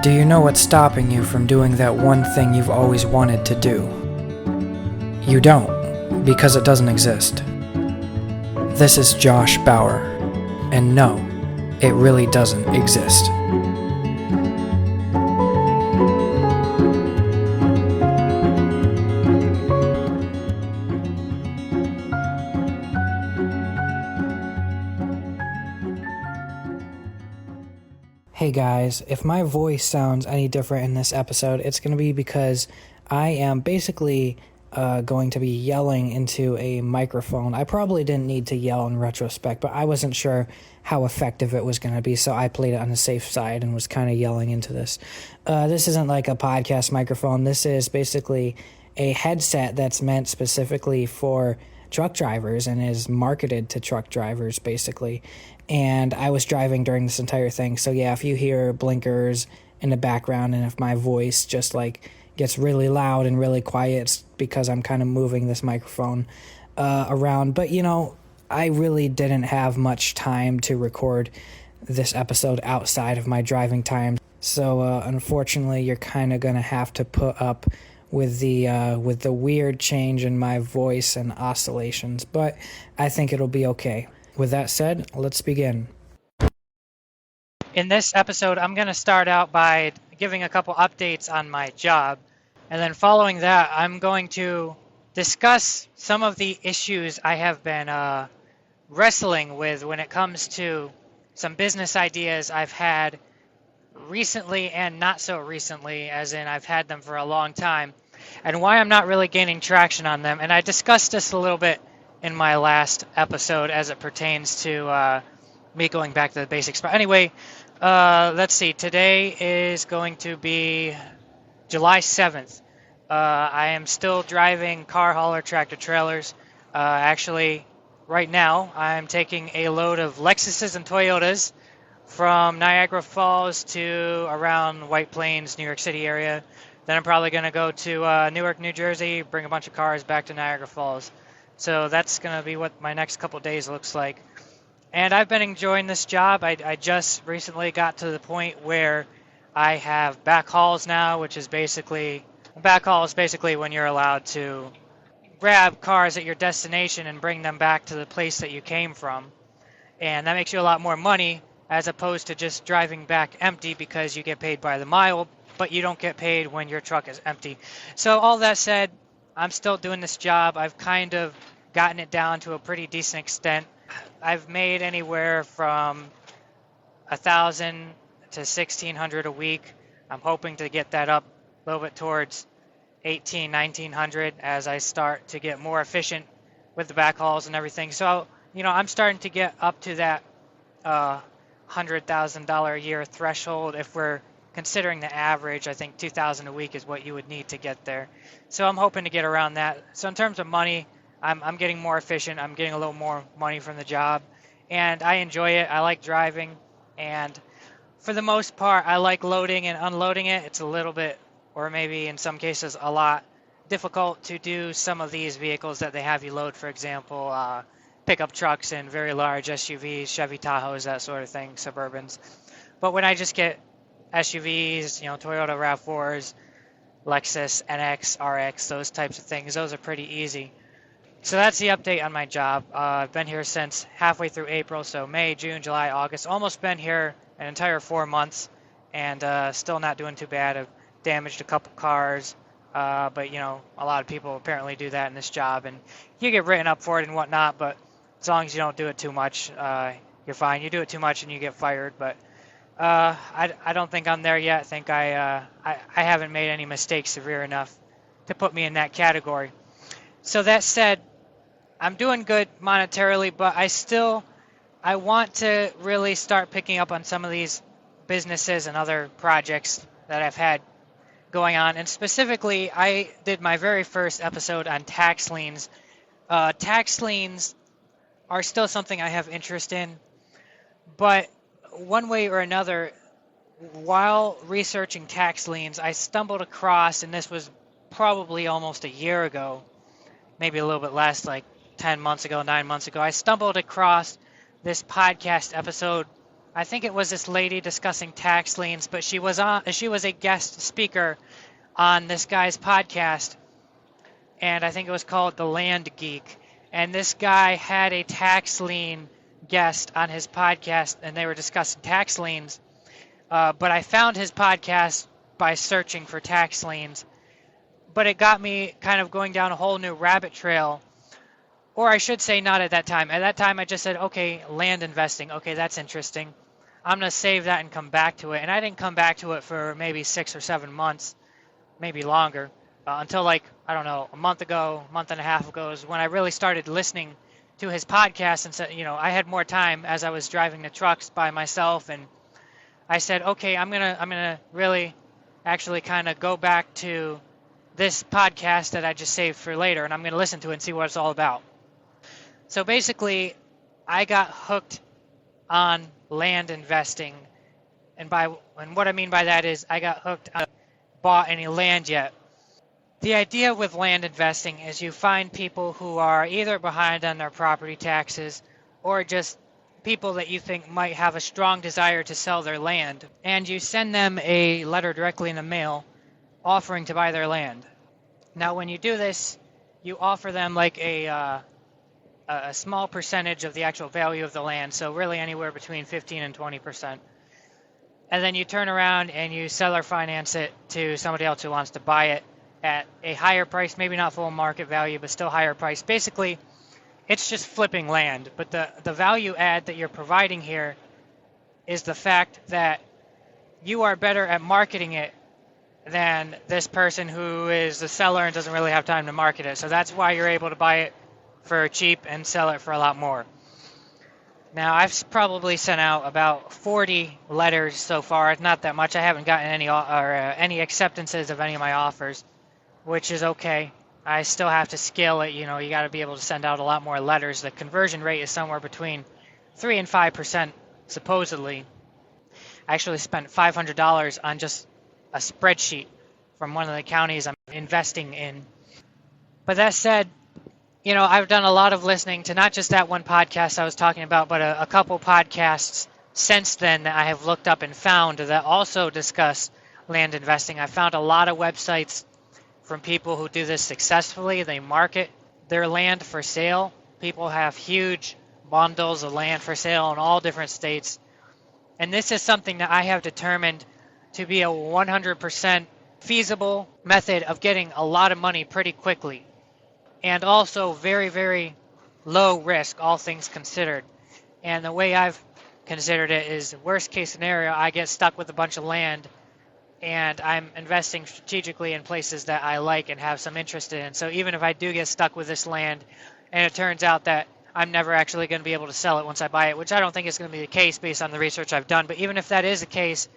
Do you know what's stopping you from doing that one thing you've always wanted to do? You don't, because it doesn't exist. This is Josh Bauer, and no, it really doesn't exist. Hey guys, if my voice sounds any different in this episode, it's going to be because I am basically going to be yelling into a microphone. I probably didn't need to yell in retrospect, but I wasn't sure how effective it was going to be, so I played it on the safe side and was kind of yelling into this. This isn't like a podcast microphone. This is basically a headset that's meant specifically for truck drivers and is marketed to truck drivers, basically. And I was driving during this entire thing, so yeah, if you hear blinkers in the background and if my voice just like gets really loud and really quiet, it's because I'm kind of moving this microphone around. But you know, I really didn't have much time to record this episode outside of my driving time, so unfortunately you're kind of gonna have to put up with the weird change in my voice and oscillations, but I think it'll be okay. With that said, let's begin. In this episode, I'm going to start out by giving a couple updates on my job, and then following that, I'm going to discuss some of the issues I have been wrestling with when it comes to some business ideas I've had recently and not so recently, as in I've had them for a long time, and why I'm not really gaining traction on them. And I discussed this a little bit in my last episode as it pertains to me going back to the basics. But anyway, let's see. Today is going to be July 7th. I am still driving car hauler tractor trailers. Actually, right now, I'm taking a load of Lexuses and Toyotas from Niagara Falls to around White Plains, New York City area. Then I'm probably going to go to Newark, New Jersey, bring a bunch of cars back to Niagara Falls. So that's going to be what my next couple days looks like. And I've been enjoying this job. I just recently got to the point where I have backhauls now, which is basically, backhaul is basically when you're allowed to grab cars at your destination and bring them back to the place that you came from. And that makes you a lot more money as opposed to just driving back empty, because you get paid by the mile, but you don't get paid when your truck is empty. So all that said, I'm still doing this job. I've kind of gotten it down to a pretty decent extent. I've made anywhere from $1,000 to $1,600 a week. I'm hoping to get that up a little bit towards $1,800, $1,900 as I start to get more efficient with the backhauls and everything. So, you know, I'm starting to get up to that $100,000 a year threshold. If we're considering the average, I think $2,000 a week is what you would need to get there. So I'm hoping to get around that. So in terms of money, I'm getting more efficient. I'm getting a little more money from the job, and I enjoy it. I like driving, and for the most part, I like loading and unloading it. It's a little bit, or maybe in some cases a lot, difficult to do some of these vehicles that they have you load, for example, pickup trucks and very large SUVs, Chevy Tahoes, that sort of thing, Suburbans. But when I just get SUVs, you know, Toyota RAV4s, Lexus NX, RX, those types of things, those are pretty easy. So that's the update on my job. I've been here since halfway through April, so May, June, July, August. Almost been here an entire 4 months, and still not doing too bad. I've damaged a couple cars, but you know, a lot of people apparently do that in this job, and you get written up for it and whatnot, but as long as you don't do it too much, you're fine. You do it too much and you get fired, but I don't think I'm there yet. I think I haven't made any mistakes severe enough to put me in that category. So that said, I'm doing good monetarily, but I want to really start picking up on some of these businesses and other projects that I've had going on. And specifically, I did my very first episode on tax liens. Tax liens are still something I have interest in, but one way or another, while researching tax liens, I stumbled across, and this was probably almost a year ago, maybe a little bit less, like 10 months ago, 9 months ago, I stumbled across this podcast episode I think it was this lady discussing tax liens, but she was a guest speaker on this guy's podcast, and I think it was called The Land Geek. And this guy had a tax lien guest on his podcast, and they were discussing tax liens. But I found his podcast by searching for tax liens. But it got me kind of going down a whole new rabbit trail. Or I should say not at that time. At that time, I just said, okay, land investing. Okay, that's interesting. I'm going to save that and come back to it. And I didn't come back to it for maybe 6 or 7 months, maybe longer, until like, I don't know, a month and a half ago is when I really started listening to his podcast. And said, I had more time as I was driving the trucks by myself. And I said, okay, I'm gonna really actually kind of go back to this podcast that I just saved for later, and I'm going to listen to it and see what it's all about. So basically, I got hooked on land investing, and what I mean by that is I got hooked. I haven't bought any land yet. The idea with land investing is you find people who are either behind on their property taxes or just people that you think might have a strong desire to sell their land, and you send them a letter directly in the mail offering to buy their land. Now, when you do this, you offer them like a small percentage of the actual value of the land, so really anywhere between 15 and 20%. And then you turn around and you sell or finance it to somebody else who wants to buy it at a higher price, maybe not full market value, but still higher price. Basically, it's just flipping land, but the value add that you're providing here is the fact that you are better at marketing it than this person who is the seller and doesn't really have time to market it. So that's why you're able to buy it for cheap and sell it for a lot more. Now, I've probably sent out about 40 letters so far. It's not that much. I haven't gotten any acceptances of any of my offers, which is okay. I still have to scale it. You got to be able to send out a lot more letters. The conversion rate is somewhere between 3 and 5%, supposedly. I actually spent $500 on just a spreadsheet from one of the counties I'm investing in. But that said, I've done a lot of listening to not just that one podcast I was talking about, but a couple podcasts since then that I have looked up and found that also discuss land investing. I found a lot of websites from people who do this successfully. They market their land for sale. People have huge bundles of land for sale in all different states. And this is something that I have determined to be a 100% feasible method of getting a lot of money pretty quickly. And also very, very low risk, all things considered. And the way I've considered it is, worst case scenario, I get stuck with a bunch of land and I'm investing strategically in places that I like and have some interest in. So even if I do get stuck with this land and it turns out that I'm never actually going to be able to sell it once I buy it, which I don't think is going to be the case based on the research I've done, but even if that is the case,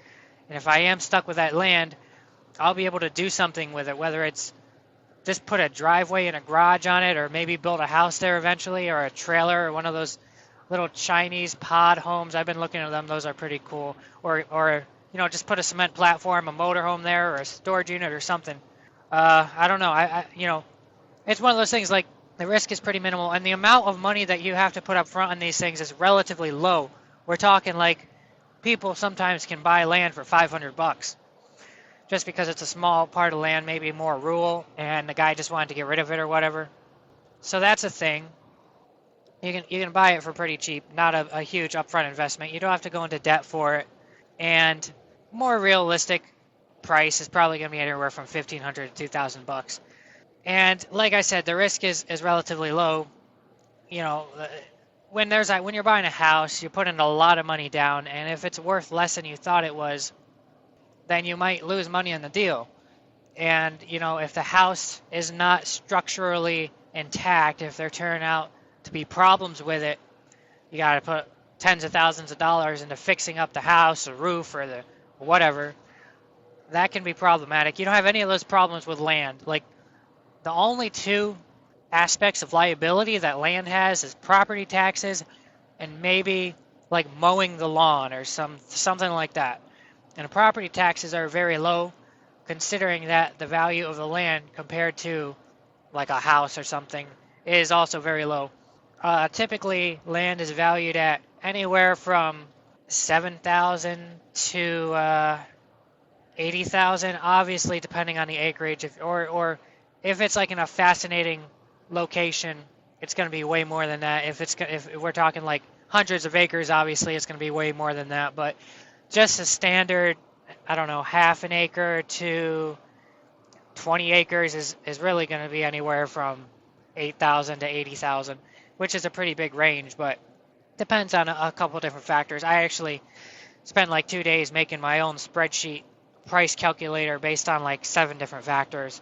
and if I am stuck with that land, I'll be able to do something with it, whether it's just put a driveway and a garage on it, or maybe build a house there eventually, or a trailer, or one of those little Chinese pod homes. I've been looking at them. Those are pretty cool. Or just put a cement platform, a motorhome there, or a storage unit or something. I don't know. It's one of those things like the risk is pretty minimal, and the amount of money that you have to put up front on these things is relatively low. We're talking like people sometimes can buy land for $500 just because it's a small part of land, maybe more rural, and the guy just wanted to get rid of it or whatever. So that's a thing. You can buy it for pretty cheap, not a huge upfront investment. You don't have to go into debt for it, and more realistic price is probably going to be anywhere from $1,500 to $2,000. And like I said, the risk is relatively low. When you're buying a house, you're putting a lot of money down, and if it's worth less than you thought it was, then you might lose money on the deal. And if the house is not structurally intact, if there turn out to be problems with it, you got to put tens of thousands of dollars into fixing up the house, the roof, or the whatever. That can be problematic. You don't have any of those problems with land. Like, the only two aspects of liability that land has is property taxes and maybe like mowing the lawn or something like that. And property taxes are very low, considering that the value of the land compared to like a house or something is also very low. Typically, land is valued at anywhere from 7,000 to 80,000, obviously depending on the acreage. Or if it's like in a fascinating location, it's going to be way more than that. If we're talking like hundreds of acres, obviously it's going to be way more than that. But just a standard, I don't know, half an acre to 20 acres is really going to be anywhere from 8,000 to 80,000, which is a pretty big range, but depends on a couple different factors. I actually spent like 2 days making my own spreadsheet price calculator based on like 7 different factors,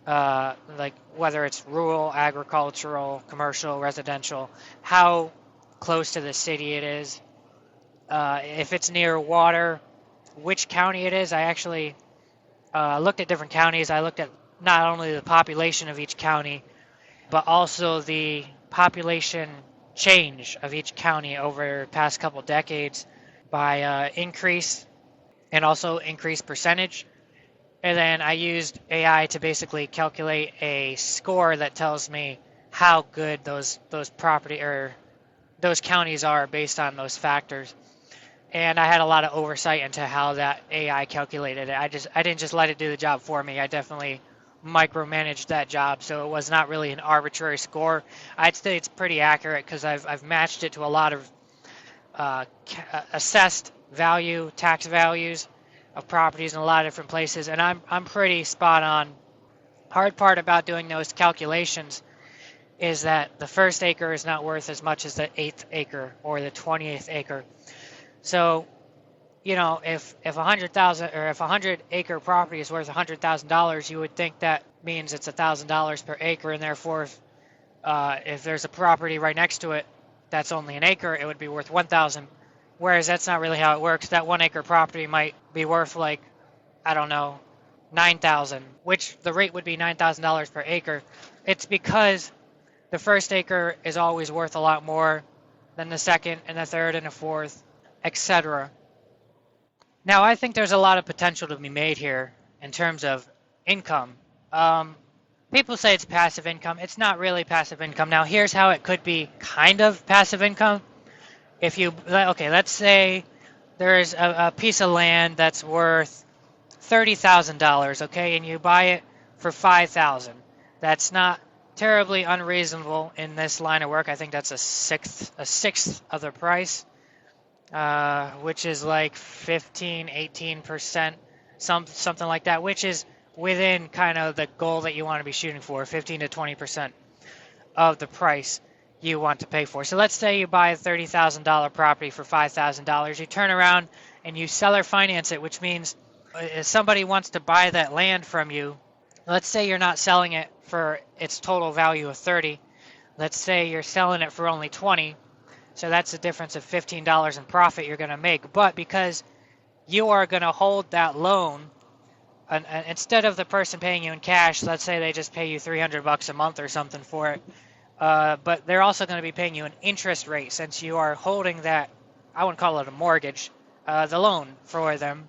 like whether it's rural, agricultural, commercial, residential, how close to the city it is, if it's near water, which county it is. I actually looked at different counties. I looked at not only the population of each county, but also the population change of each county over the past couple decades by increase and also increased percentage. And then I used AI to basically calculate a score that tells me how good those property or those counties are based on those factors. And I had a lot of oversight into how that AI calculated it. I didn't just let it do the job for me. I definitely micromanaged that job, so it was not really an arbitrary score. I'd say it's pretty accurate because I've matched it to a lot of assessed value, tax values of properties in a lot of different places, and I'm pretty spot on. Hard part about doing those calculations is that the first acre is not worth as much as the 8th acre or the 28th acre. So, if 100,000 or if 100-acre property is worth $100,000, you would think that means it's $1,000 per acre, and therefore, if there's a property right next to it that's only an acre, it would be worth 1,000. Whereas that's not really how it works. That 1-acre property might be worth like, I don't know, 9,000, which the rate would be $9,000 per acre. It's because the first acre is always worth a lot more than the second and the third and the fourth, etc. Now, I think there's a lot of potential to be made here in terms of income. People say it's passive income. It's not really passive income. Now, here's how it could be kind of passive income. Let's say there's a piece of land that's worth $30,000, okay, and you buy it for $5,000. That's not terribly unreasonable in this line of work. I think that's a sixth of the price, which is like 15-18%, something like that, which is within kind of the goal that you want to be shooting for, 15 to 20% of the price you want to pay for. So let's say you buy a $30,000 property for $5,000. You turn around and you seller finance it, which means if somebody wants to buy that land from you, let's say you're not selling it for its total value of 30. Let's say you're selling it for only 20. So that's a difference of $15 in profit you're going to make. But because you are going to hold that loan, and instead of the person paying you in cash, let's say they just pay you $300 a month or something for it, but they're also going to be paying you an interest rate since you are holding that, I wouldn't call it a mortgage, the loan for them.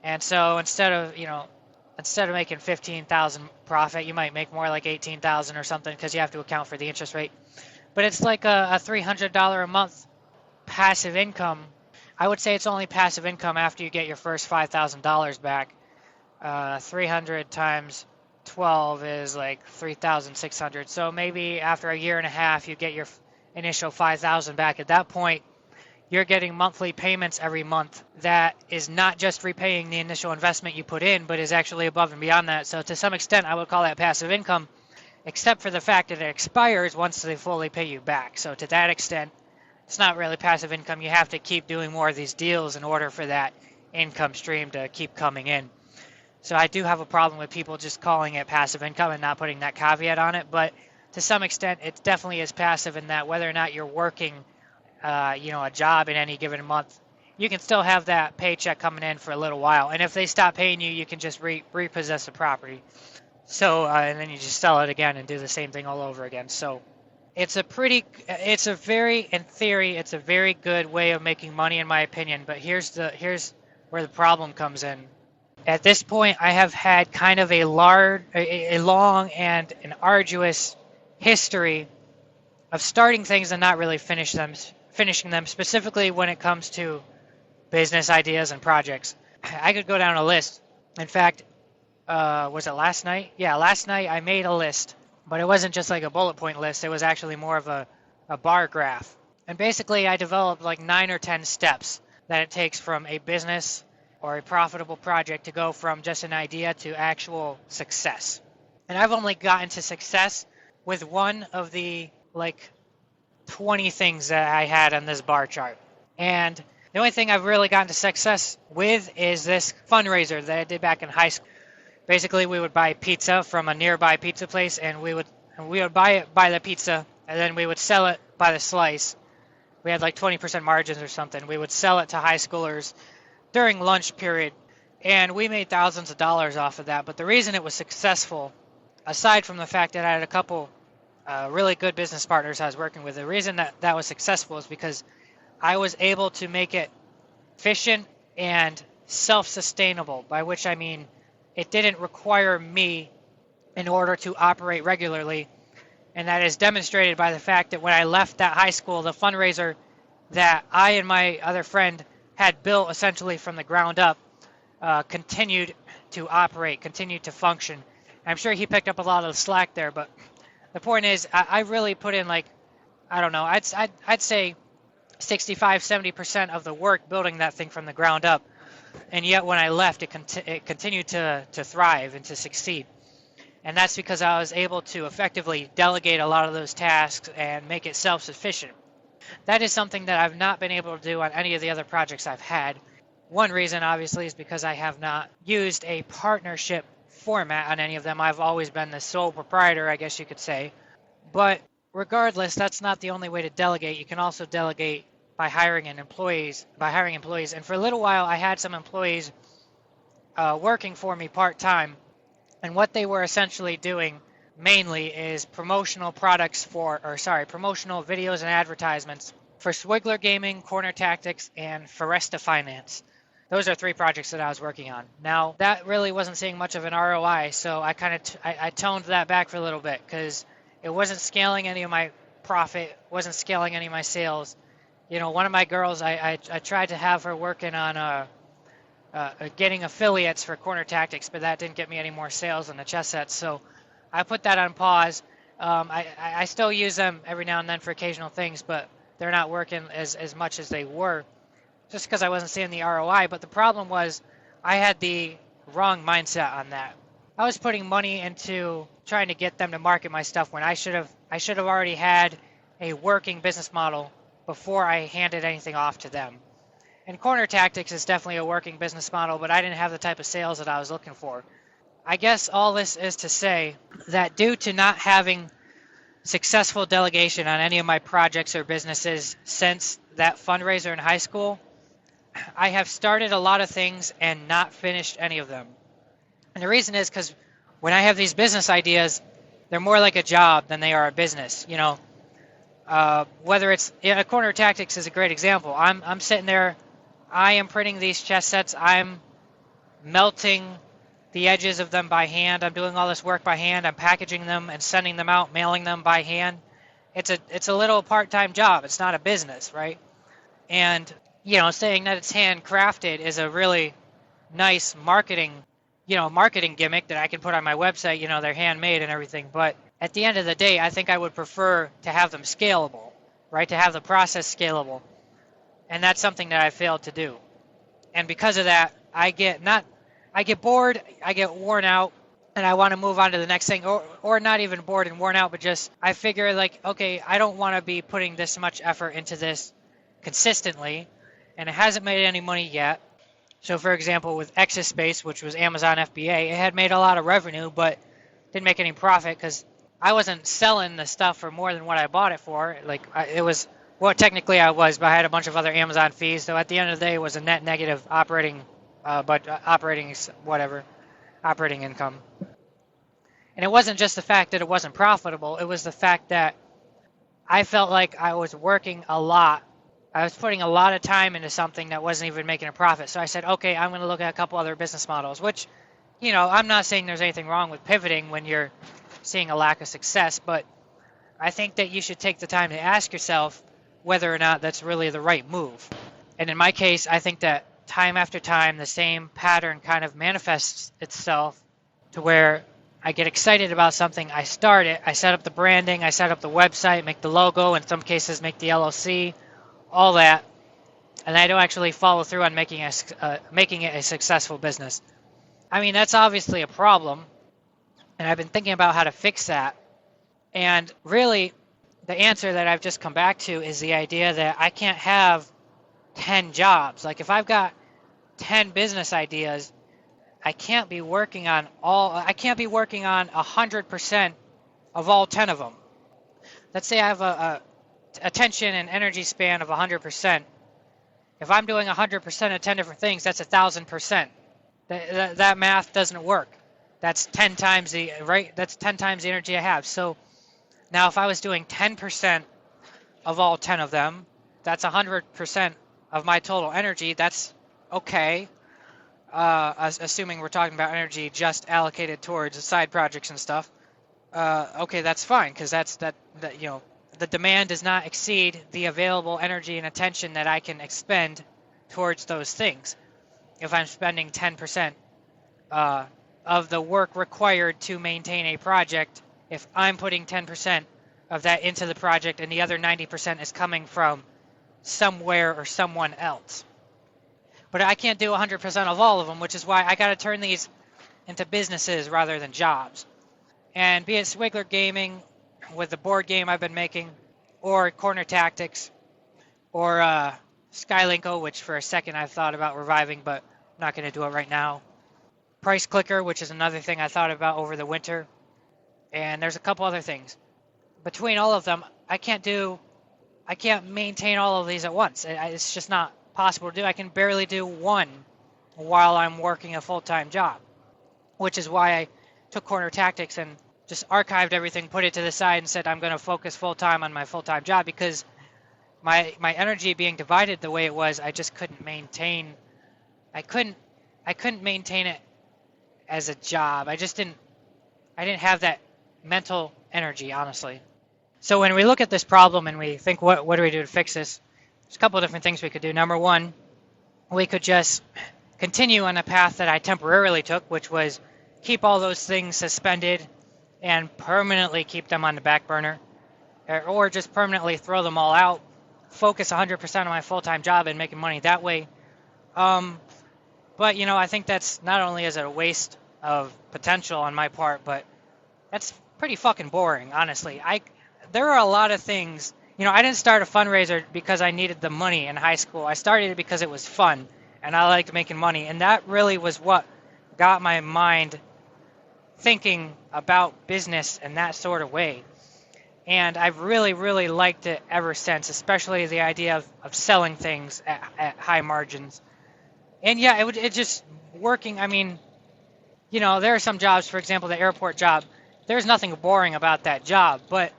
And so instead of making 15,000 profit, you might make more like 18,000 or something because you have to account for the interest rate. But it's like a $300 a month passive income. I would say it's only passive income after you get your first $5,000 back. 300 times 12 is like 3,600. So maybe after a year and a half, you get your initial 5,000 back. At that point, you're getting monthly payments every month that is not just repaying the initial investment you put in, but is actually above and beyond that. So to some extent, I would call that passive income, except for the fact that it expires once they fully pay you back. So to that extent, it's not really passive income. You have to keep doing more of these deals in order for that income stream to keep coming in. So I do have a problem with people just calling it passive income and not putting that caveat on it. But to some extent, it definitely is passive in that whether or not you're working a job in any given month, you can still have that paycheck coming in for a little while. And if they stop paying you, you can just repossess the property. So, and then you just sell it again and do the same thing all over again. So in theory, it's a very good way of making money in my opinion. But here's where the problem comes in. At this point, I have had kind of a long and an arduous history of starting things and not really finishing them, specifically when it comes to business ideas and projects. I could go down a list. In fact, was it last night? Yeah, last night I made a list, but it wasn't just like a bullet point list. It was actually more of a bar graph. And basically, I developed like 9 or 10 steps that it takes from a business or a profitable project to go from just an idea to actual success. And I've only gotten to success with one of the like 20 things that I had on this bar chart. And the only thing I've really gotten to success with is this fundraiser that I did back in high school. Basically, we would buy pizza from a nearby pizza place, and we would buy the pizza, and then we would sell it by the slice. We had like 20% margins or something. We would sell it to high schoolers during lunch period, and we made thousands of dollars off of that. But the reason it was successful, aside from the fact that I had a couple really good business partners I was working with, the reason that was successful is because I was able to make it efficient and self-sustainable, by which I mean it didn't require me in order to operate regularly. And that is demonstrated by the fact that when I left that high school, the fundraiser that I and my other friend had built essentially from the ground up continued to operate, continued to function. And I'm sure he picked up a lot of the slack there, but the point is I really put in like, I don't know, I'd say 65-70% of the work building that thing from the ground up. And yet when I left, it continued to thrive and to succeed. And that's because I was able to effectively delegate a lot of those tasks and make it self-sufficient. That is something that I've not been able to do on any of the other projects I've had. One reason, obviously, is because I have not used a partnership format on any of them. I've always been the sole proprietor, I guess you could say. But regardless, that's not the only way to delegate. You can also delegate by hiring employees. And for a little while, I had some employees working for me part-time. And what they were essentially doing mainly is promotional videos and advertisements for Swigler Gaming, Corner Tactics, and Foresta Finance. Those are 3 projects that I was working on. Now, that really wasn't seeing much of an ROI, so I toned that back for a little bit because it wasn't scaling any of my profit, wasn't scaling any of my sales. You know, one of my girls, I tried to have her working on getting affiliates for Corner Tactics, but that didn't get me any more sales on the chess sets, so I put that on pause. I still use them every now and then for occasional things, but they're not working as much as they were, just because I wasn't seeing the ROI. But the problem was I had the wrong mindset on that. I was putting money into trying to get them to market my stuff when I should have already had a working business model before I handed anything off to them. And Corner Tactics is definitely a working business model, but I didn't have the type of sales that I was looking for. I guess all this is to say that due to not having successful delegation on any of my projects or businesses since that fundraiser in high school, I have started a lot of things and not finished any of them. And the reason is because when I have these business ideas, they're more like a job than they are a business. You know, whether it's Corner Tactics is a great example. I'm sitting there. I am printing these chess sets. I'm melting the edges of them by hand. I'm doing all this work by hand. I'm packaging them and sending them out, mailing them by hand. It's a little part-time job. It's not a business, right? And, you know, saying that it's handcrafted is a really nice marketing gimmick that I can put on my website. You know, they're handmade and everything. But at the end of the day, I think I would prefer to have them scalable, right? To have the process scalable. And that's something that I failed to do. And because of that, I get bored, I get worn out, and I want to move on to the next thing, or not even bored and worn out, but just I figure like, okay, I don't want to be putting this much effort into this consistently, and it hasn't made any money yet. So for example, with Exit Space, which was Amazon FBA, it had made a lot of revenue, but didn't make any profit because I wasn't selling the stuff for more than what I bought it for. It was, well, technically I was, but I had a bunch of other Amazon fees. So at the end of the day, it was a net negative operating income. And it wasn't just the fact that it wasn't profitable. It was the fact that I felt like I was working a lot. I was putting a lot of time into something that wasn't even making a profit. So I said, okay, I'm going to look at a couple other business models, which, you know, I'm not saying there's anything wrong with pivoting when you're seeing a lack of success, but I think that you should take the time to ask yourself whether or not that's really the right move. And in my case, I think that time after time, the same pattern kind of manifests itself to where I get excited about something, I start it, I set up the branding, I set up the website, make the logo, in some cases make the LLC, all that, and I don't actually follow through on making it a successful business. I mean, that's obviously a problem, and I've been thinking about how to fix that. And really, the answer that I've just come back to is the idea that I can't have 10 jobs. Like if I've got 10 business ideas, I can't be working on 100% of all 10 of them. Let's say I have a attention and energy span of 100%. If I'm doing 100% of 10 different things, that's 1,000%. That math doesn't work. That's 10 times the That's 10 times the energy I have. So now if I was doing 10% of all 10 of them, that's 100% of my total energy. That's okay. Assuming we're talking about energy just allocated towards side projects and stuff. Okay, that's fine, because the demand does not exceed the available energy and attention that I can expend towards those things. If I'm spending 10% of the work required to maintain a project, if I'm putting 10% of that into the project and the other 90% is coming from somewhere or someone else. But I can't do 100% of all of them, which is why I got to turn these into businesses rather than jobs. And be it Swigler Gaming with the board game I've been making, or Corner Tactics, or Skylinko, which for a second I've thought about reviving, but I'm not going to do it right now. Price Clicker, which is another thing I thought about over the winter. And there's a couple other things. Between all of them, I can't maintain all of these at once. It's just not possible to do. I can barely do one while I'm working a full-time job, which is why I took Corner Tactics and just archived everything, put it to the side, and said I'm going to focus full-time on my full-time job, because my energy being divided the way it was, I just couldn't maintain. I couldn't maintain it as a job. I didn't have that mental energy, honestly. So when we look at this problem and we think, what do we do to fix this? There's a couple of different things we could do. Number one, we could just continue on the path that I temporarily took, which was keep all those things suspended and permanently keep them on the back burner, or just permanently throw them all out, focus 100% on my full-time job and making money that way. But, I think that's not only is it a waste of potential on my part, but that's pretty fucking boring, honestly. There are a lot of things. I didn't start a fundraiser because I needed the money in high school. I started it because it was fun, and I liked making money. And that really was what got my mind thinking about business in that sort of way. And I've really, really liked it ever since, especially the idea of selling things at high margins. And yeah, it just working. I mean, there are some jobs, for example, the airport job. There's nothing boring about that job, but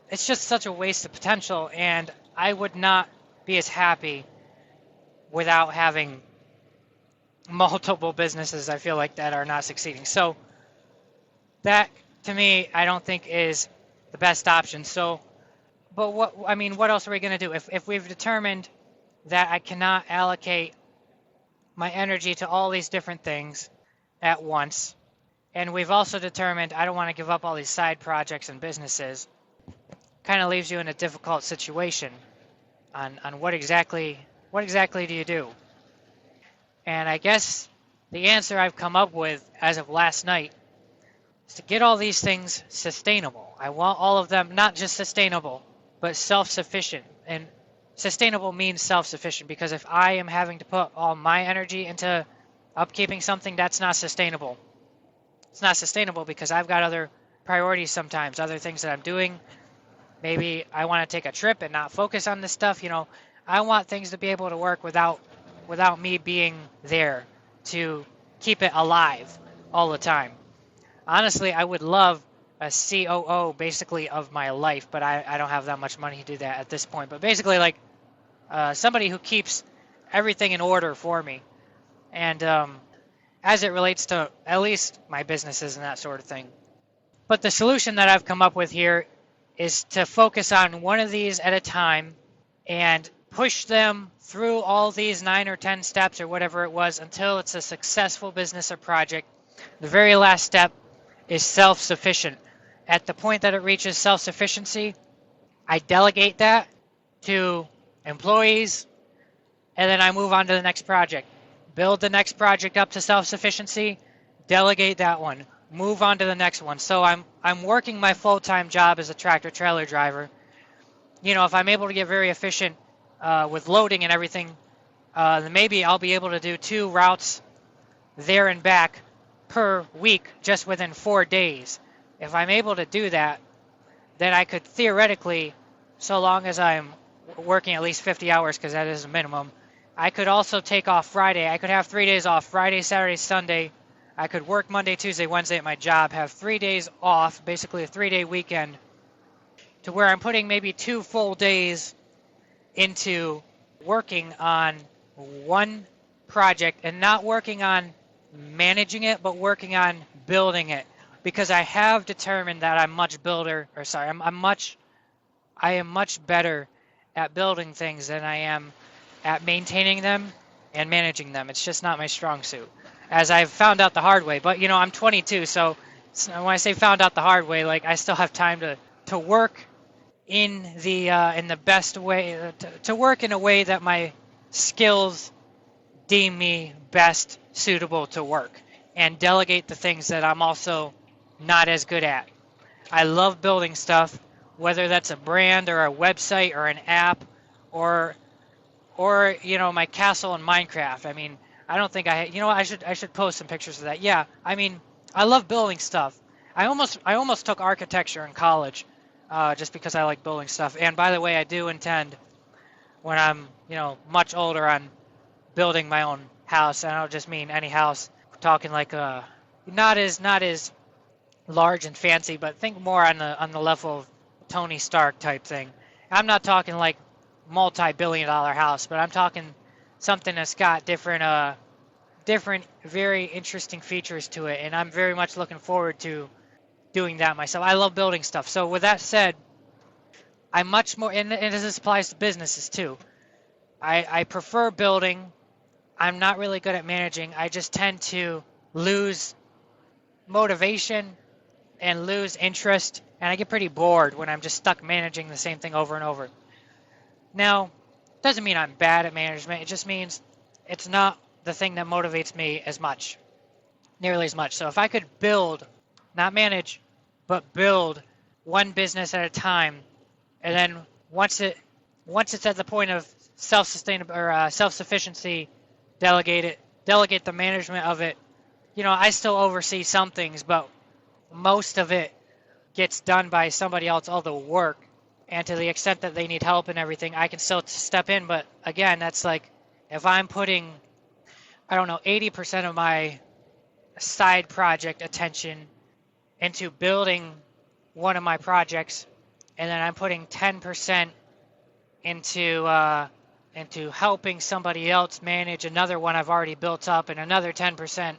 it's just such a waste of potential, and I would not be as happy without having multiple businesses, I feel like, that are not succeeding. So that, to me, I don't think is the best option. So, but what else are we going to do? If we've determined that I cannot allocate my energy to all these different things at once, and we've also determined I don't want to give up all these side projects and businesses, kind of leaves you in a difficult situation on what exactly do you do? And I guess the answer I've come up with as of last night is to get all these things sustainable. I want all of them not just sustainable, but self-sufficient. And sustainable means self-sufficient, because if I am having to put all my energy into upkeeping something, that's not sustainable. It's not sustainable because I've got other priorities sometimes, other things that I'm doing. Maybe I want to take a trip and not focus on this stuff. I want things to be able to work without me being there to keep it alive all the time. Honestly, I would love a COO basically of my life, but I don't have that much money to do that at this point. But basically, like somebody who keeps everything in order for me, and as it relates to at least my businesses and that sort of thing. But the solution that I've come up with here is to focus on one of these at a time and push them through all these 9 or 10 steps or whatever it was until it's a successful business or project. The very last step is self-sufficient. At the point that it reaches self-sufficiency, I delegate that to employees, and then I move on to the next project. Build the next project up to self-sufficiency, delegate that one, move on to the next one. So I'm working my full-time job as a tractor trailer driver. If I'm able to get very efficient with loading and everything, then maybe I'll be able to do 2 routes there and back per week just within 4 days. If I'm able to do that, then I could theoretically, so long as I'm working at least 50 hours, because that is a minimum, I could also take off Friday. I could have 3 days off, Friday, Saturday, Sunday. I could work Monday, Tuesday, Wednesday at my job, have 3 days off, basically a 3-day weekend, to where I'm putting maybe 2 full days into working on one project and not working on managing it, but working on building it. Because I have determined that I'm much I am much better at building things than I am at maintaining them and managing them. It's just not my strong suit, as I've found out the hard way. But I'm 22, so when I say found out the hard way, like I still have time to work in the best way, to work in a way that my skills deem me best suitable to work, and delegate the things that I'm also not as good at. I love building stuff, whether that's a brand or a website or an app or my castle in Minecraft. I mean, I don't think I should post some pictures of that. Yeah, I mean, I love building stuff. I almost took architecture in college, just because I like building stuff. And by the way, I do intend, when I'm much older, on building my own house. And I don't just mean any house. We're talking like not as large and fancy, but think more on the level of Tony Stark type thing. I'm not talking like multi-billion-dollar house, but I'm talking something that's got different very interesting features to it, and I'm very much looking forward to doing that myself. I love building stuff. So with that said, I'm much more, and this applies to businesses too. I prefer building. I'm not really good at managing. I just tend to lose motivation and lose interest, and I get pretty bored when I'm just stuck managing the same thing over and over. Now, doesn't mean I'm bad at management. It just means it's not the thing that motivates me nearly as much. So if I could build, not manage, but build one business at a time, and then once it's at the point of self-sufficiency, delegate the management of it. I still oversee some things, but most of it gets done by somebody else, all the work. And to the extent that they need help and everything, I can still step in. But again, that's like if I'm putting, 80% of my side project attention into building one of my projects, and then I'm putting 10% into helping somebody else manage another one I've already built up, and another 10%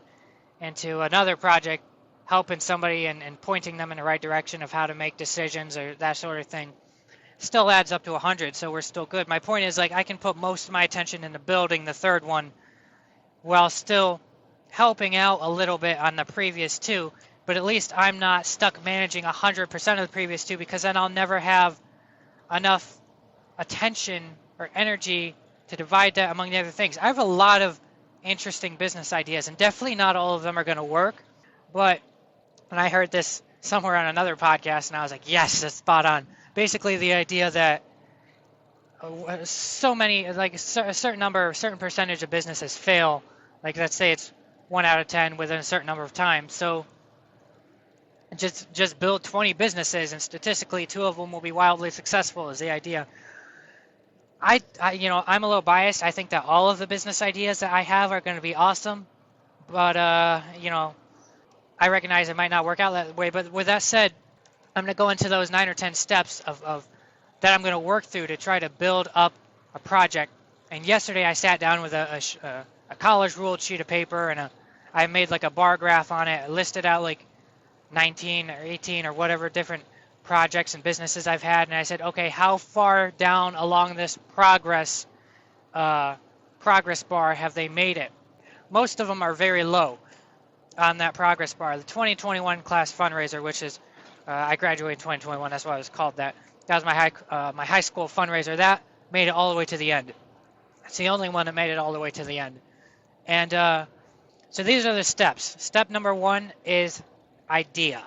into another project, helping somebody and pointing them in the right direction of how to make decisions or that sort of thing, still adds up to 100, so we're still good. My point is, like, I can put most of my attention into building the third one while still helping out a little bit on the previous 2, but at least I'm not stuck managing 100% of the previous 2, because then I'll never have enough attention or energy to divide that among the other things. I have a lot of interesting business ideas, and definitely not all of them are going to work, but when I heard this somewhere on another podcast, and I was like, yes, that's spot on. Basically, the idea that so many, like a certain percentage of businesses fail. Like, let's say it's 1 out of 10 within a certain number of times. So just build 20 businesses, and statistically 2 of them will be wildly successful, is the idea. I'm a little biased. I think that all of the business ideas that I have are going to be awesome, but I recognize it might not work out that way. But with that said, I'm going to go into those 9 or 10 steps of that I'm going to work through to try to build up a project. And yesterday I sat down with a college ruled sheet of paper, and I made like a bar graph on it. I listed out like 19 or 18 or whatever different projects and businesses I've had, and I said, okay, how far down along this progress bar have they made it? Most of them are very low on that progress bar. The 2021 class fundraiser, which is I graduated in 2021, that's why I was called that. That was my high school fundraiser. That made it all the way to the end. It's the only one that made it all the way to the end. And so these are the steps. Step number 1 is idea.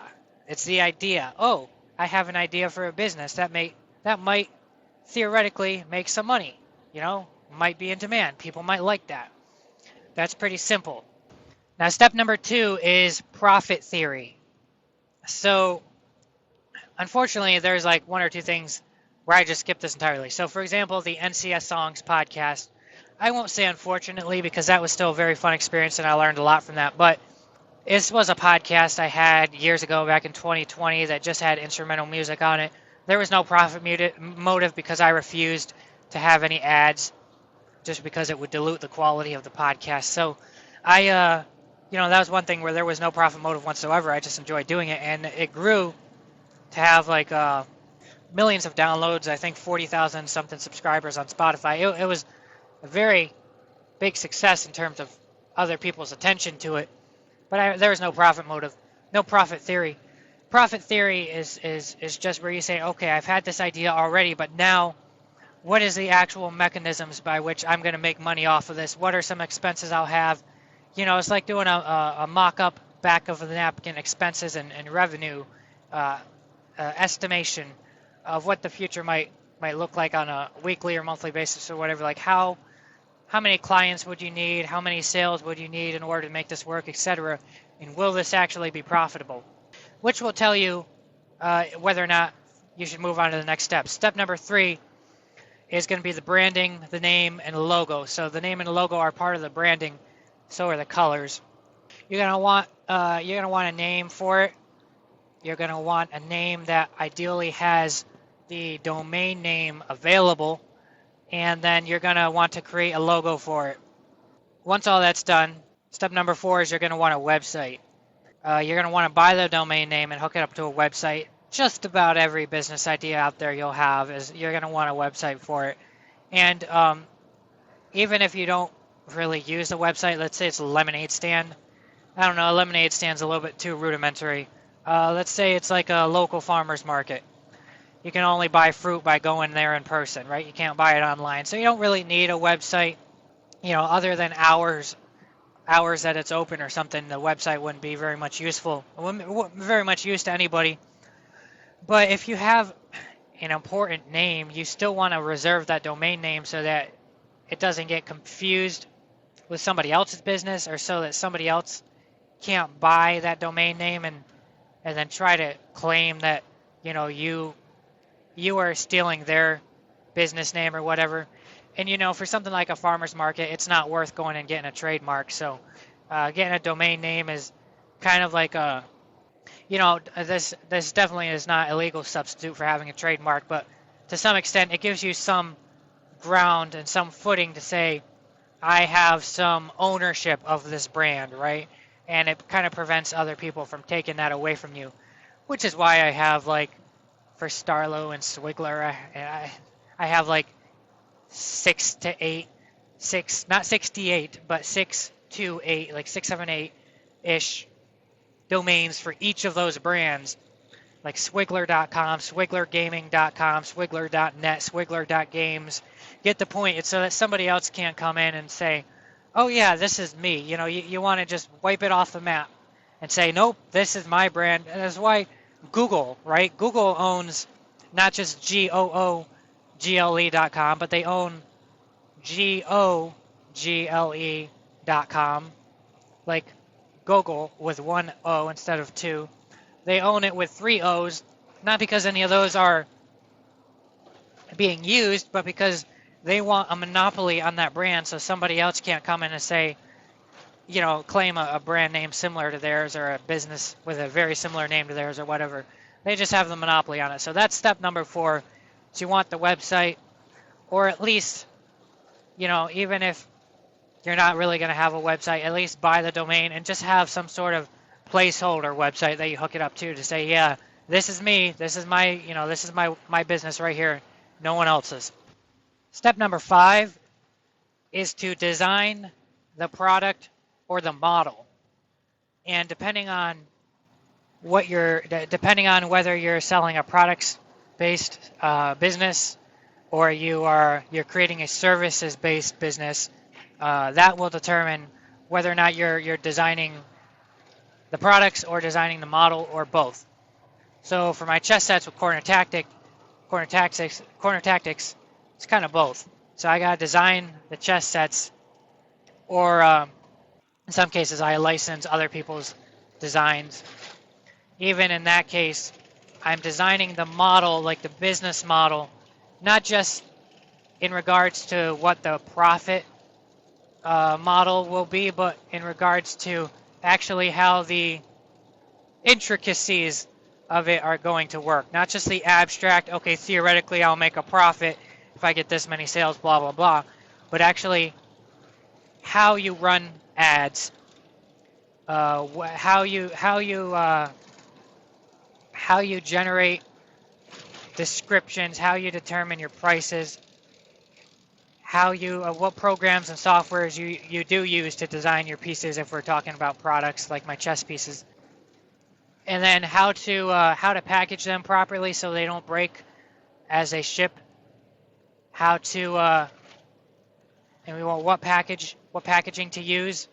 It's the idea. Oh, I have an idea for a business that might theoretically make some money. You know, might be in demand. People might like that. That's pretty simple. Now, step number 2 is profit theory. So, unfortunately, there's like 1 or 2 things where I just skipped this entirely. So, for example, the NCS Songs podcast. I won't say unfortunately because that was still a very fun experience and I learned a lot from that. But this was a podcast I had years ago back in 2020 that just had instrumental music on it. There was no profit motive because I refused to have any ads just because it would dilute the quality of the podcast. So that was one thing where there was no profit motive whatsoever. I just enjoyed doing it, and it grew to have like millions of downloads. I think 40,000 something subscribers on Spotify. It was a very big success in terms of other people's attention to it. But there was no profit motive, no profit theory. Profit theory is just where you say, okay, I've had this idea already, but now what is the actual mechanisms by which I'm going to make money off of this? What are some expenses I'll have? You know, it's like doing a mock-up back of the napkin expenses and revenue estimation of what the future might look like on a weekly or monthly basis or whatever. Like how many clients would you need? How many sales would you need in order to make this work, etc.? And will this actually be profitable? Which will tell you whether or not you should move on to the next step. Step number 3 is going to be the branding, the name, and the logo. So the name and the logo are part of the branding. So are the colors. You're gonna want a name for it. You're gonna want a name that ideally has the domain name available, and then you're gonna want to create a logo for it. Once all that's done, step number 4 is you're gonna want a website. You're gonna want to buy the domain name and hook it up to a website. Just about every business idea out there you'll have is you're gonna want a website for it, and even if you don't really use the website, let's say it's a lemonade stand. I don't know, a lemonade stand's a little bit too rudimentary. Let's say it's like a local farmer's market. You can only buy fruit by going there in person, right? You can't buy it online. So you don't really need a website, you know, other than hours that it's open or something. The website wouldn't be very much useful, very much use to anybody. But if you have an important name, you still want to reserve that domain name so that it doesn't get confused with somebody else's business, or so that somebody else can't buy that domain name and then try to claim that, you know, you are stealing their business name or whatever. And, you know, for something like a farmer's market, it's not worth going and getting a trademark. So getting a domain name is kind of like a, you know, this definitely is not a legal substitute for having a trademark, but to some extent it gives you some ground and some footing to say, I have some ownership of this brand, right? And it kind of prevents other people from taking that away from you, which is why I have, like, for Starlo and Swigler, I have like 6 to 8, not 68, but 6 to 8, like 6, 7, 8-ish domains for each of those brands, like Swigler.com, SwiglerGaming.com, Swigler.net, Swigler.games. Get the point. It's so that somebody else can't come in and say, oh yeah, this is me. You know, you want to just wipe it off the map and say, nope, this is my brand. And that's why Google, right? Google owns not just GOOGLE.com, but they own GOGLE.com, like Google with 1 O instead of 2. They own it with 3 O's, not because any of those are being used, but because they want a monopoly on that brand, so somebody else can't come in and say, you know, claim a brand name similar to theirs, or a business with a very similar name to theirs, or whatever. They just have the monopoly on it. So that's step number 4. So you want the website, or at least, you know, even if you're not really going to have a website, at least buy the domain and just have some sort of placeholder website that you hook it up to say, yeah, This is me. This is my, this is my business right here. No one else's. Step number 5 is to design the product or the model. And depending on whether you're selling a products-based business or you're creating a services-based business, that will determine whether or not you're designing the products or designing the model or both. So for my chess sets with corner tactics, it's kind of both. So I gotta design the chess sets, or in some cases I license other people's designs. Even in that case, I'm designing the model, like the business model, not just in regards to what the profit model will be, but in regards to actually how the intricacies of it are going to work. Not just the abstract, okay, theoretically I'll make a profit if I get this many sales, blah, blah, blah, but actually how you run ads, how you generate descriptions, how you determine your prices, what programs and softwares you do use to design your pieces if we're talking about products like my chess pieces. And then how to package them properly so they don't break as they ship. And we want what packaging to use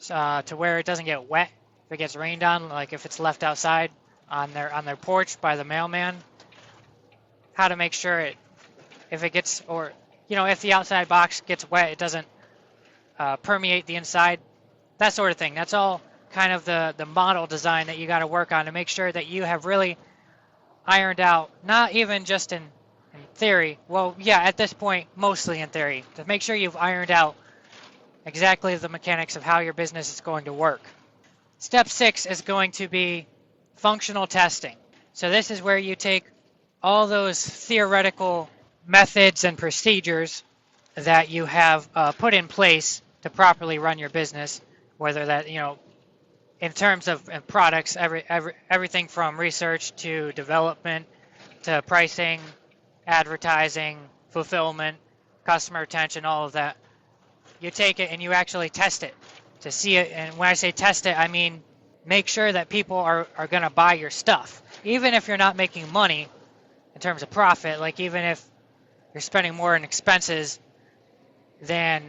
to where it doesn't get wet if it gets rained on, like if it's left outside on their porch by the mailman. How to make sure if the outside box gets wet, it doesn't permeate the inside. That sort of thing. That's all kind of the model design that you got to work on to make sure that you have really ironed out, not even just in theory. Well, yeah, at this point, mostly in theory, to make sure you've ironed out exactly the mechanics of how your business is going to work. Step 6 is going to be functional testing. So this is where you take all those theoretical methods and procedures that you have put in place to properly run your business, whether that, in terms of products, everything from research to development to pricing, advertising, fulfillment, customer retention, all of that. You take it and you actually test it to see it. And when I say test it, I mean make sure that people are going to buy your stuff. Even if you're not making money in terms of profit, like even if you're spending more in expenses than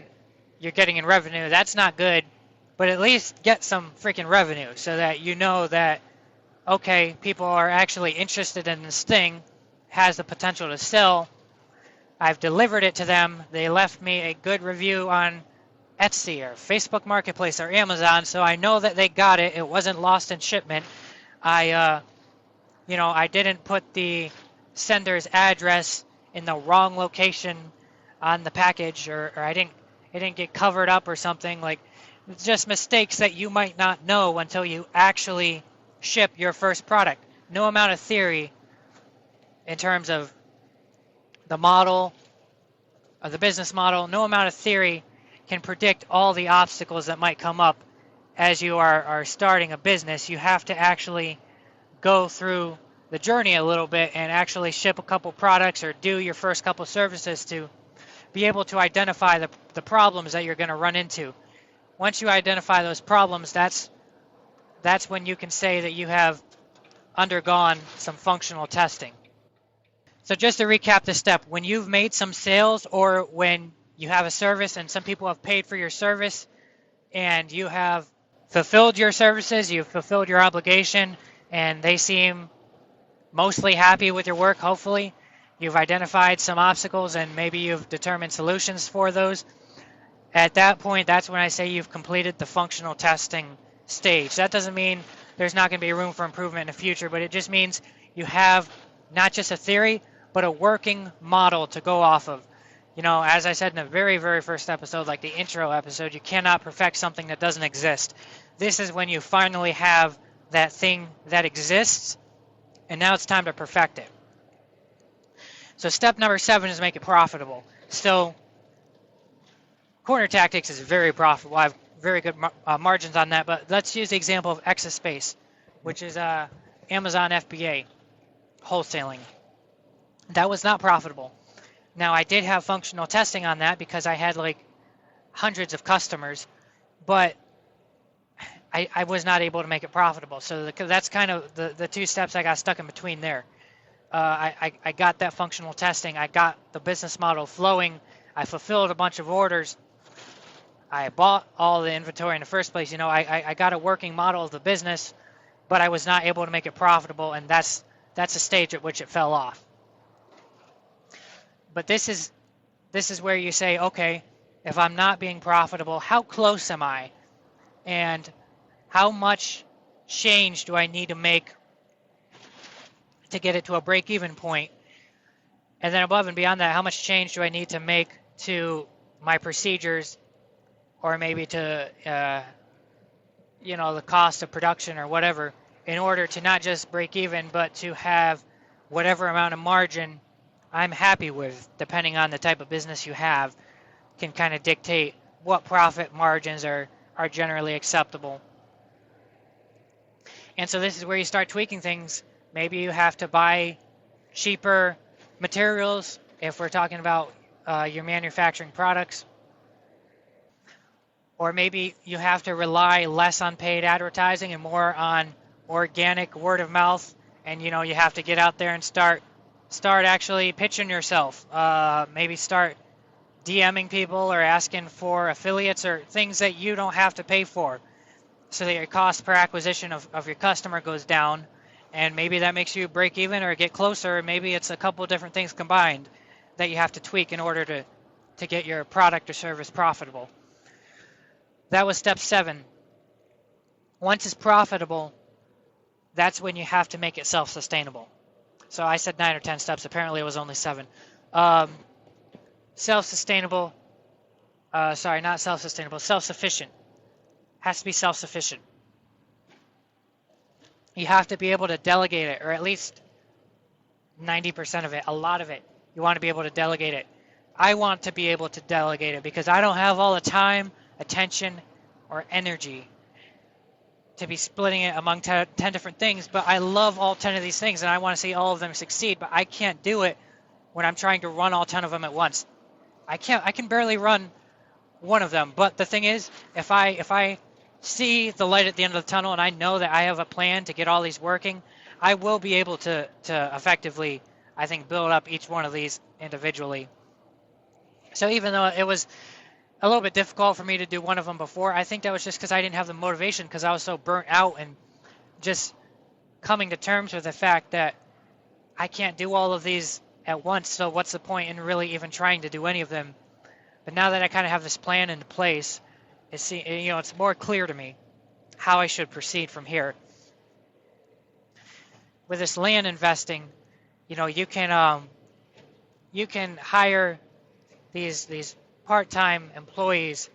you're getting in revenue, that's not good. But at least get some freaking revenue so that you know that, okay, people are actually interested in this thing, has the potential to sell. I've delivered it to them. They left me a good review on Etsy or Facebook Marketplace or Amazon, so I know that they got it. It wasn't lost in shipment. I didn't put the sender's address in the wrong location on the package, or it didn't get covered up or something. Like, it's just mistakes that you might not know until you actually ship your first product. No amount of theory in terms of the model, of the business model, no amount of theory can predict all the obstacles that might come up as you are starting a business. You have to actually go through the journey a little bit and actually ship a couple products or do your first couple services to be able to identify the problems that you're going to run into. Once you identify those problems, that's when you can say that you have undergone some functional testing. So just to recap the step, when you've made some sales or when you have a service and some people have paid for your service and you have fulfilled your services, you've fulfilled your obligation, and they seem mostly happy with your work, hopefully. You've identified some obstacles and maybe you've determined solutions for those. At that point, that's when I say you've completed the functional testing stage. That doesn't mean there's not going to be room for improvement in the future, but it just means you have not just a theory, but a working model to go off of. As I said in the very, very first episode, like the intro episode, you cannot perfect something that doesn't exist. This is when you finally have that thing that exists, and now it's time to perfect it. So step number 7 is make it profitable. So corner tactics is very profitable. I have very good margins on that, but let's use the example of Exaspace, which is Amazon FBA wholesaling. That was not profitable. Now, I did have functional testing on that because I had like hundreds of customers, but I was not able to make it profitable. So that's kind of the two steps I got stuck in between there. I got that functional testing. I got the business model flowing. I fulfilled a bunch of orders. I bought all the inventory in the first place. I got a working model of the business, but I was not able to make it profitable, and that's a stage at which it fell off. But this is where you say, okay, if I'm not being profitable, how close am I? And how much change do I need to make to get it to a break-even point? And then above and beyond that, how much change do I need to make to my procedures, or maybe to the cost of production or whatever, in order to not just break even, but to have whatever amount of margin I'm happy with, depending on the type of business you have, can kind of dictate what profit margins are generally acceptable. And so this is where you start tweaking things. Maybe you have to buy cheaper materials if we're talking about your manufacturing products. Or maybe you have to rely less on paid advertising and more on organic word of mouth. And you have to get out there and start actually pitching yourself. Maybe start DMing people or asking for affiliates or things that you don't have to pay for, so that your cost per acquisition of your customer goes down. And maybe that makes you break even or get closer. Maybe it's a couple of different things combined that you have to tweak in order to get your product or service profitable. That was step 7. Once it's profitable, that's when you have to make it self-sustainable. So I said 9 or 10 steps. Apparently it was only 7. Self-sustainable. Sorry, not self-sustainable. Self-sufficient. Has to be self-sufficient. You have to be able to delegate it, or at least 90% of it, a lot of it. You want to be able to delegate it. I want to be able to delegate it because I don't have all the time, attention, or energy to be splitting it among 10 different things. But I love all 10 of these things, and I want to see all of them succeed. But I can't do it when I'm trying to run all 10 of them at once. I can barely run one of them. But the thing is, if I see the light at the end of the tunnel and I know that I have a plan to get all these working, I will be able to effectively, I think, build up each one of these individually. So even though it was a little bit difficult for me to do one of them before, I think that was just because I didn't have the motivation, because I was so burnt out and just coming to terms with the fact that I can't do all of these at once, so what's the point in really even trying to do any of them? But now that I kind of have this plan into place, it's more clear to me how I should proceed from here. With this land investing, you can hire these part-time employees,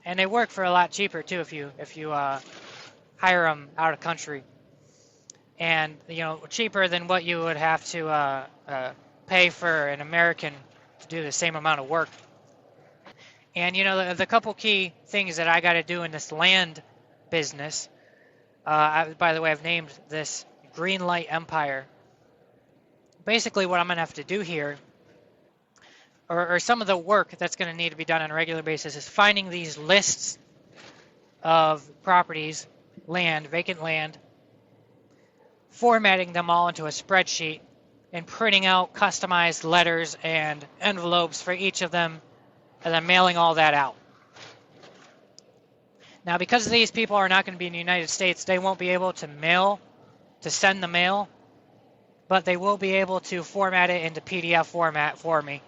and they work for a lot cheaper too if you hire them out of country, and cheaper than what you would have to pay for an American to do the same amount of work. And the couple key things that I got to do in this land business, by the way, I've named this Green Light Empire. Basically what I'm going to have to do here, or some of the work that's going to need to be done on a regular basis, is finding these lists of properties, vacant land, formatting them all into a spreadsheet, and printing out customized letters and envelopes for each of them, and then mailing all that out. Now, because these people are not going to be in the United States, they won't be able to send the mail, but they will be able to format it into PDF format for me.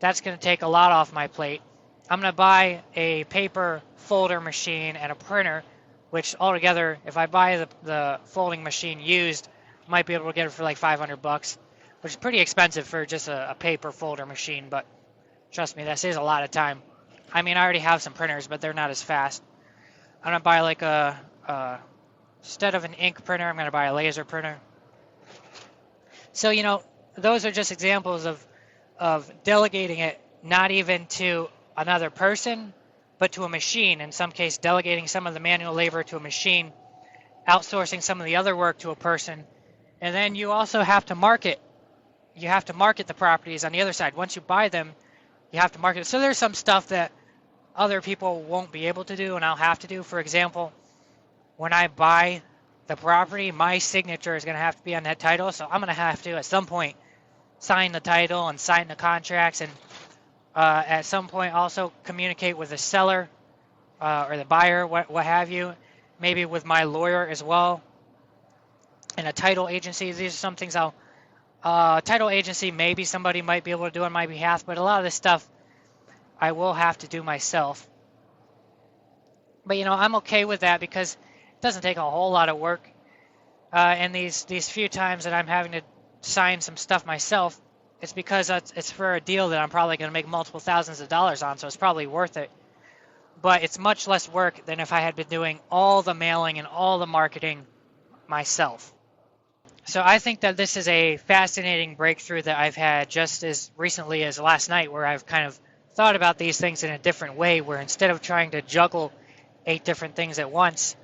That's going to take a lot off my plate. I'm going to buy a paper folder machine and a printer, which altogether, if I buy the folding machine used, I might be able to get it for like $500, which is pretty expensive for just a paper folder machine, but trust me, that saves a lot of time. I mean, I already have some printers, but they're not as fast. I'm going to buy like instead of an ink printer, I'm going to buy a laser printer. So, those are just examples of delegating it, not even to another person, but to a machine. In some case, delegating some of the manual labor to a machine outsourcing some of the other work to a person. And then you also have to market. You have to market the properties on the other side. Once you buy them, you have to market it. So there's some stuff that other people won't be able to do and I'll have to do. For example, when I buy the property, my signature is going to have to be on that title. So I'm going to have to, at some point, sign the title and sign the contracts, and at some point also communicate with the seller or the buyer, what have you, maybe with my lawyer as well, and a title agency. These are some things title agency, maybe somebody might be able to do on my behalf, but a lot of this stuff I will have to do myself. But I'm okay with that because it doesn't take a whole lot of work. And these few times that I'm having to sign some stuff myself, it's because it's for a deal that I'm probably going to make multiple thousands of dollars on, so it's probably worth it. But it's much less work than if I had been doing all the mailing and all the marketing myself. So I think that this is a fascinating breakthrough that I've had just as recently as last night, where I've kind of thought about these things in a different way, where instead of trying to juggle 8 different things at once,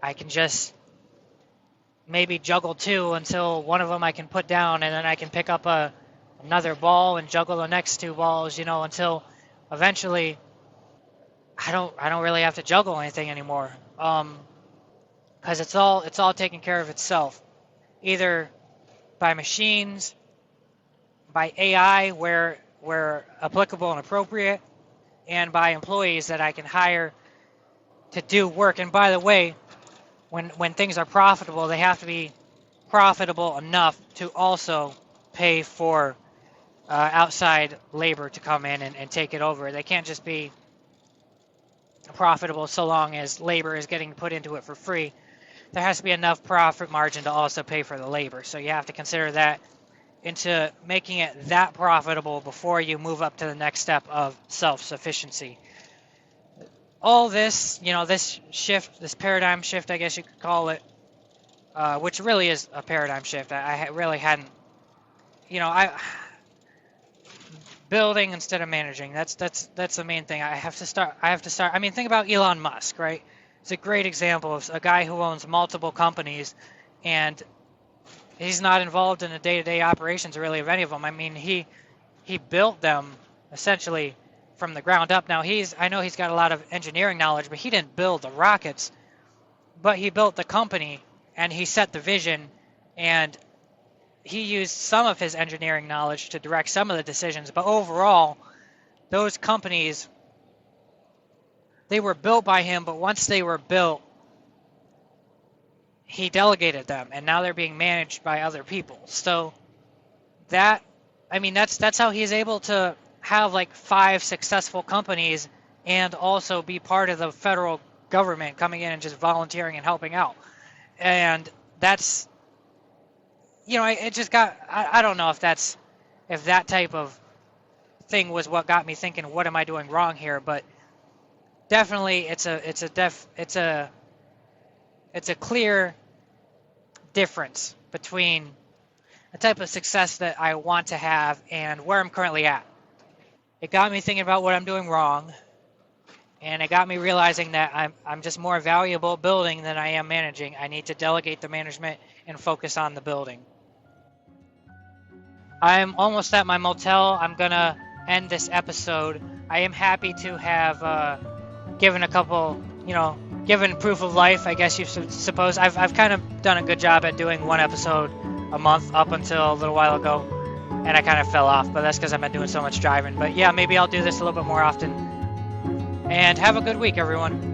I can just maybe juggle 2 until one of them I can put down, and then I can pick up another ball and juggle the next 2 balls, until eventually I don't really have to juggle anything anymore, because it's all taken care of itself, either by machines, by AI where applicable and appropriate, and by employees that I can hire to do work. And by the way, when things are profitable, they have to be profitable enough to also pay for outside labor to come in and take it over. They can't just be profitable so long as labor is getting put into it for free. There has to be enough profit margin to also pay for the labor. So you have to consider that into making it that profitable before you move up to the next step of self-sufficiency. All this, this shift, this paradigm shift, I guess you could call it, which really is a paradigm shift. I really hadn't, building instead of managing. That's the main thing. I have to start. I mean, think about Elon Musk, right? It's a great example of a guy who owns multiple companies, and he's not involved in the day-to-day operations really of any of them. I mean, he built them essentially from the ground up. Now I know he's got a lot of engineering knowledge, but he didn't build the rockets. But he built the company, and he set the vision, and he used some of his engineering knowledge to direct some of the decisions. But overall, those companies, they were built by him, but once they were built, he delegated them, and now they're being managed by other people. So that's how he's able to have like 5 successful companies and also be part of the federal government coming in and just volunteering and helping out. And that's, it just got, I don't know if that type of thing was what got me thinking, what am I doing wrong here? But definitely it's a clear difference between the type of success that I want to have and where I'm currently at. It got me thinking about what I'm doing wrong, and it got me realizing that I'm just more valuable building than I am managing. I need to delegate the management and focus on the building. I'm almost at my motel. I'm gonna end this episode. I am happy to have given a couple, given proof of life, I guess you suppose. I've kind of done a good job at doing 1 episode a month up until a little while ago, and I kind of fell off, but that's because I've been doing so much driving. But yeah, maybe I'll do this a little bit more often. And have a good week, everyone.